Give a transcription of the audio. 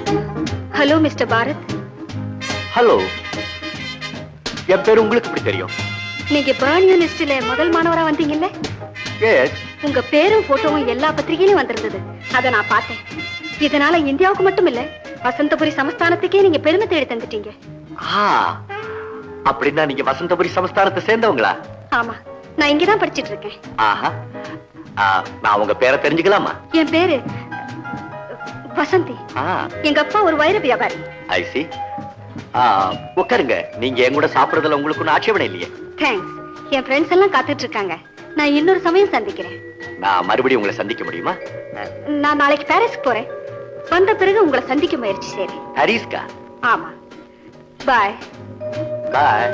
Hello mister Bharat. Hello, என் பேர் உங்களுக்கு எப்படி தெரியும்? நீங்க பர்ன் யூனிவர்சிட்டியில முதல் மாணவரா வந்தீங்கல்ல? எஸ். உங்க பேரும் போட்டோவும் எல்லா பத்திரிகையிலும் வந்திருந்தது. அதை நான் பார்த்தேன். இதனால இந்தியாவுக்கு மட்டும் இல்ல, வசந்தபுரி சமஸ்தானத்துக்கே நீங்க பெருமை தேடி தந்துட்டீங்க. அப்படின்னா நீங்க வசந்தபுரி சமஸ்தானத்தை சேர்ந்தவங்களா? ஆமா, நான் இங்கதான் படிச்சிட்டு இருக்கேன். ஆஹா. நான் உங்க பேரை தெரிஞ்சுக்கலாமா? என் பேரு வசந்தி. எங்க அப்பா ஒரு வைர வியாபாரி. ஐ சி. உட்காருங்க. நீங்க என் கூட சாப்பிடுறதுல உங்களுக்கு ஒன்றும் ஆட்சேபனை இல்லையே? தேங்க்ஸ். என் ஃப்ரெண்ட்ஸ் எல்லாம் காத்துட்டு இருக்காங்க. நான் இன்னொரு சமயம் சந்திக்கிறேன். நான் மறுபடியும் உங்களை சந்திக்க முடியுமா? நான் நாளைக்கு பாரிஸ்க்கு போறேன். வந்த பிறகு உங்களை சந்திக்க முயற்சி செய்றேன். பாரிஸ்கா? ஆமா. பாய். பாய்.